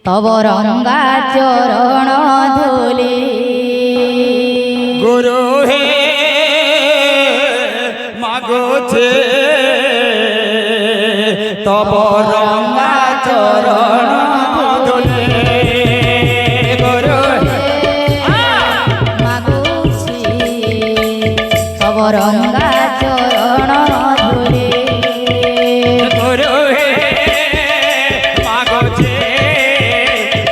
तब रंगा चरण धूले गुरु हे मागोछे तब रंगा चरण धूले गुरु मागुछि तब रंगा चरण धूले गुरु हे मागोछे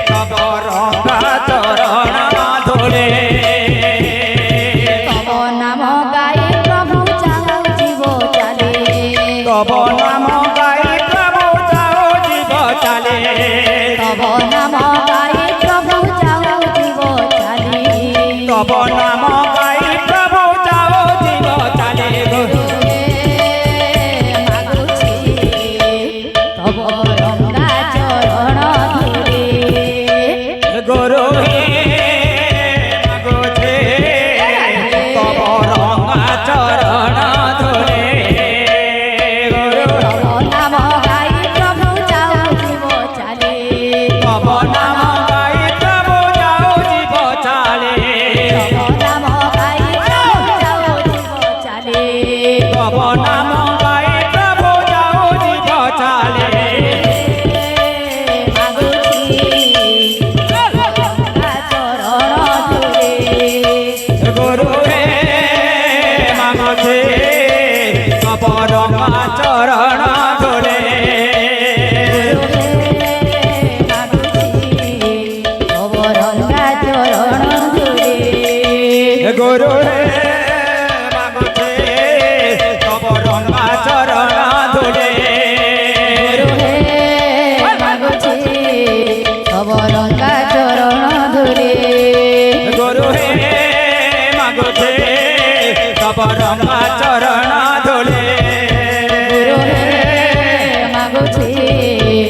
तब रंगा चरण धूले तब नाम गाई प्रभु चाहु जीव चाले तब नाम गाई प्रभु जाओ जीव चाले तब नाम गाई प्रभु चाहु जीव चाले तब नाम गाई प्रभु जाओ जीव चाले मागुछि तब रंगा चरण धूले गुरु हे मागोछे तब रंगा चरण धूले गुरु तब नाम गाई प्रभु चाहु जीव चाले तब नाम गाई प्रभु जाओ जीव चाले तब नाम गाई प्रभु चाहु जीव चाले तब नाम गाई प्रभु जाओ जीव चाले मागुछि रंगा चरण धूले गुरु हे मागोछे तब रंगा चरण धूले गुरु हे मागोछे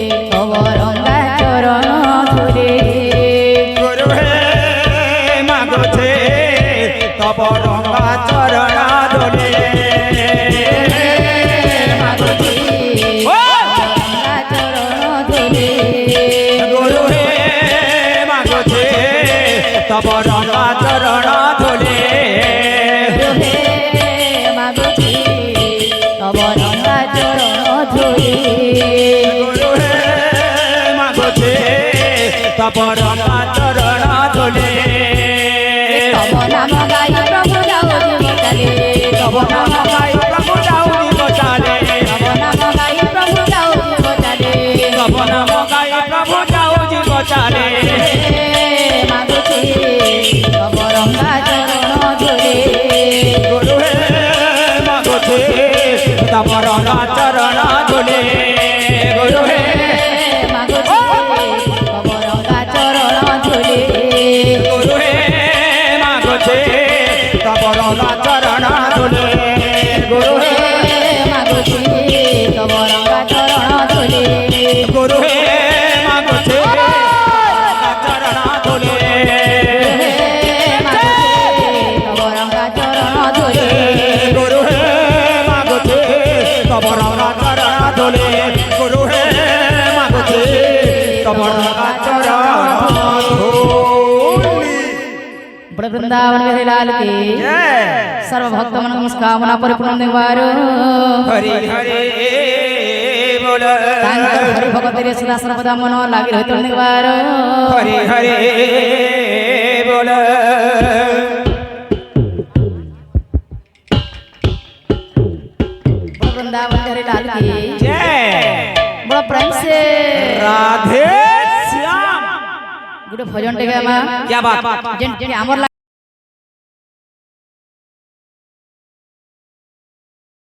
तब रंगा चरण धूले गुरु हे मागोछे तब रंगा चरण धूले गुरु हे मागोछे तब रंगा चरण धूले गुरु हे मागोछे तब रंगा चरण धूले गुरु हे मागोछे तब रंगा चरण धूले नाम गाई प्रभु जाओ जीव चाले तब नाम गाई प्रभु जाओ जीव चाले नाम गाई प्रभु जाओ जीव चाले तब नाम गाई प्रभु जाओ जीव चाले मागुछि तब रंगा चरण धूले गुरु हे मागोछे तब रंगा चरण धूले गुरु हे मागुछि तब रंगा चरण धूले गुरु हे मागोछे तब रंगा चरण धूले गुरु हे मागुछि तब रंगा चरण धूले गुरु हे मागोछे रंगा चरण धूले तब रंगा चरण धूले गुरु हे मागोछे तब रंगा चरण धूले गुरु हे मागोछे तब रंगा चरण धूले बड़े वृंदावन बिहारी लाल की सर्व भक्त मन कामना परिपूर्ण निवारो हरि हरि बोल हरि भगत रे सदा सर्वदा मन लागी रहत निवारो हरि हरि बोल बड़े वृंदावन बिहारी लाल की जय बड़ा प्रेम से राधे श्याम गुड भजन टेगा मा क्या बात जेन हमर